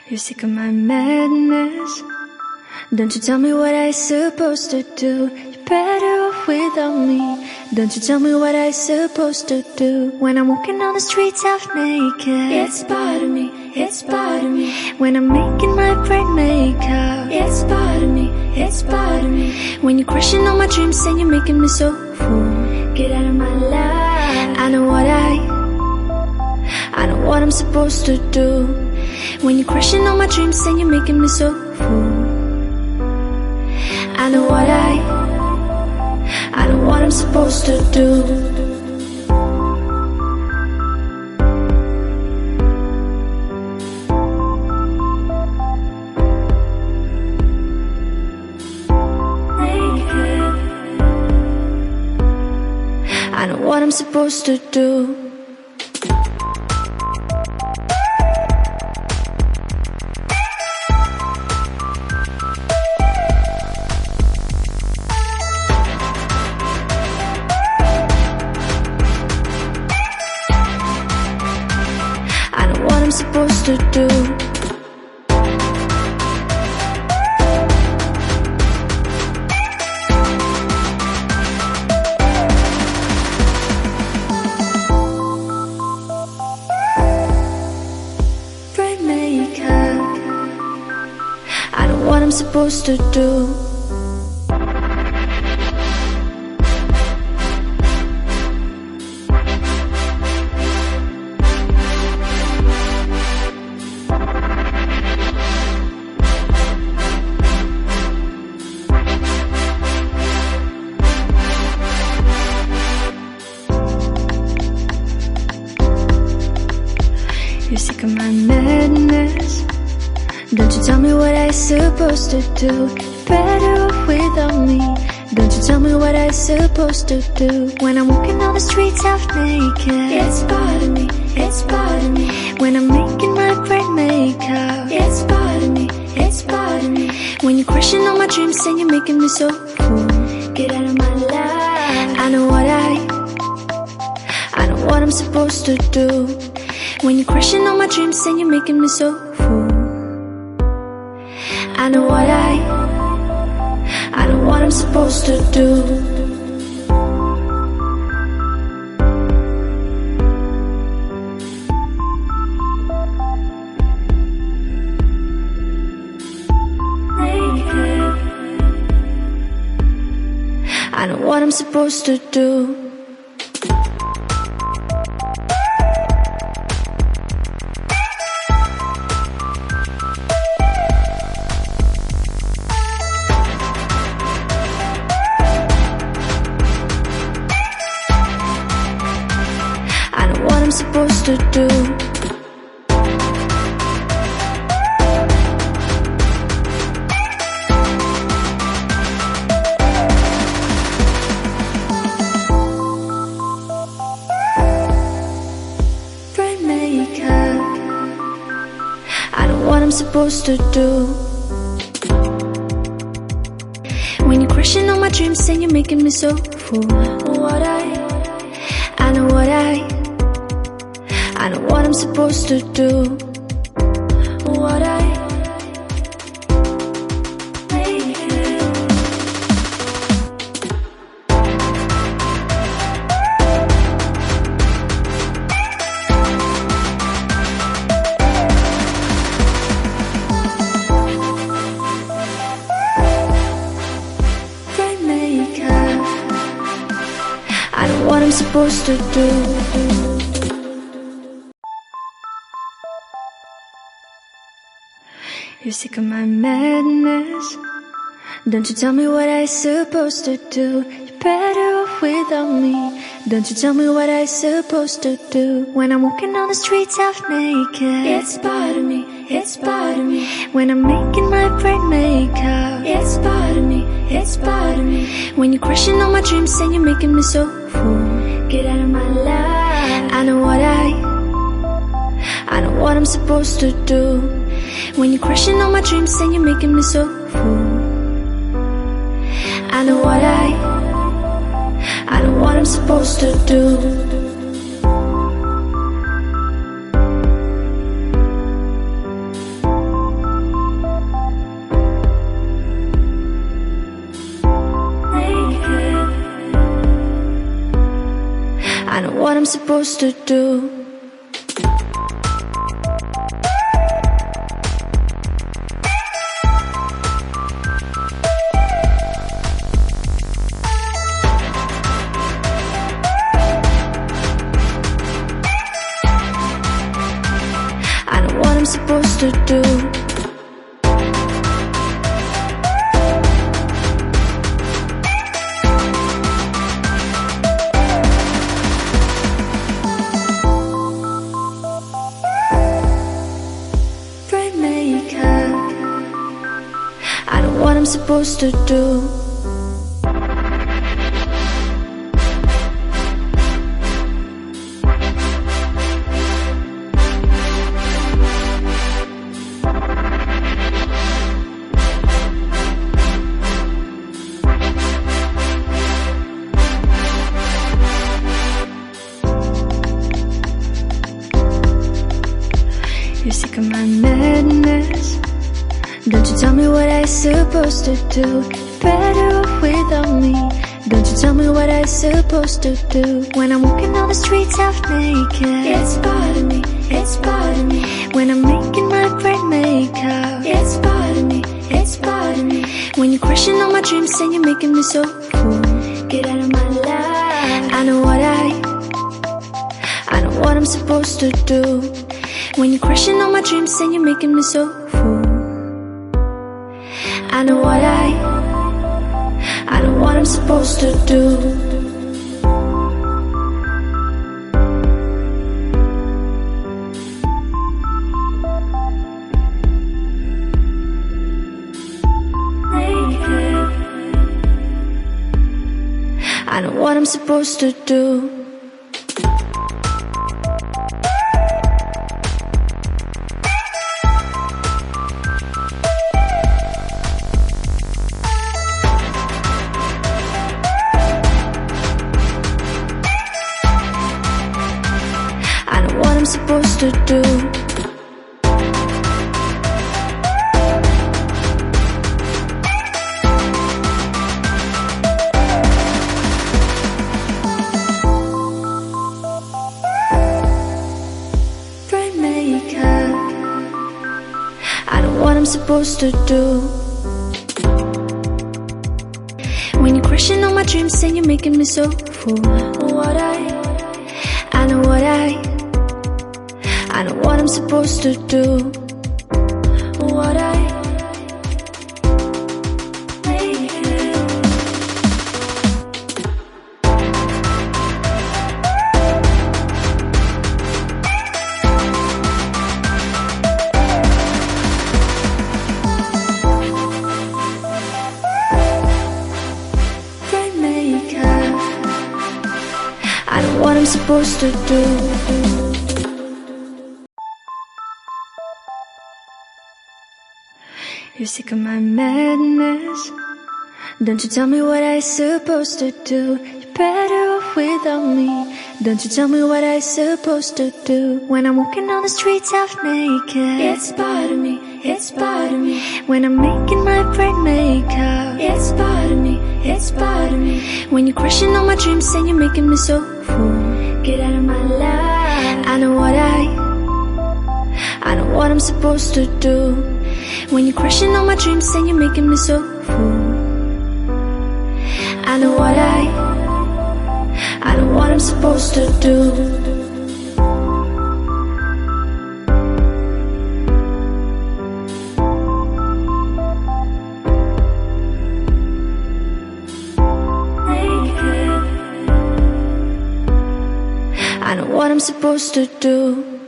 You're sick of my madness. Don't you tell me what I'm supposed to do. You're better off without me. Don't you tell me what I'm supposed to do. When I'm walking on the streets half naked, it's part of me, it's part of me. When I'm making my brain makeup, it's part of me, it's part of me. When you're crushing all my dreams and you're making me so full, get out of my life. I know what I'm supposed to do. When you're crushing all my dreams and you're making me so full, I know what I'm supposed to do. I know what I'm supposed to do. I'm supposed to do. Brain makeup. I know what I'm supposed to do. You're sick of my madness. Don't you tell me what I'm supposed to do. You're better off without me. Don't you tell me what I'm supposed to do. When I'm walking on the streets half naked, it's part of me, it's part of me. When I'm making my brain makeup, it's part of me, it's part of me. When you're crushing all my dreams and you're making me so full, get out of my life. I know what I'm supposed to do. When you're crushing all my dreams and you're making me so full, I know what I'm supposed to do. I know what I'm supposed to do. I'm supposed to do. Brain makeup. I know what I'm supposed to do. When you're crushing all my dreams and you're making me so full, I know what I'm supposed to do. Brain makeup. I know what I'm supposed to do. You're sick of my madness. Don't you tell me what I'm supposed to do. You're better off without me. Don't you tell me what I'm supposed to do. When I'm walking on the streets half naked, it's part of me, it's part of me. When I'm making my brain makeup, it's part of me, it's part of me. When you're crushing all my dreams and you're making me so full, get out of my life. I know what I'm supposed to do. When you're crushing all my dreams and you're making me so full, I know what I'm supposed to do. supposed to do. I know what I'm supposed to do. I know what I'm supposed to do. You're sick of my madness. Don't you tell me what I'm supposed to do. You're better off without me. Don't you tell me what I'm supposed to do. When I'm walking on the streets half naked, it's part of me, it's part of me. When I'm making my bright makeup, it's part of me, it's part of me. When you're crushing on my dreams and you're making me so full, get out of my life. I know what I'm supposed to do. When you're crushing on my dreams and you're making me so full, I know what I'm supposed to do. I know what I'm supposed to do. I know what I'm supposed to do. Bright makeup. I know what I'm supposed to do. When you're crushing on my dreams and you're making me so full, I know what I'm supposed to do. Bright makeup. I know what I'm supposed to do. You're sick of my madness. Don't you tell me what I'm supposed to do. You're better off without me. Don't you tell me what I'm supposed to do. When I'm walking on the streets half naked, it's part of me, it's part of me. When I'm making my bright makeup, it's part of me, it's part of me. When you're crushing on my dreams and you're making me so full, get out of my life. I know what I'm supposed to do. When you're crushing on my dreams and you're making me so full, I know what I'm supposed to do. I know what I'm supposed to do.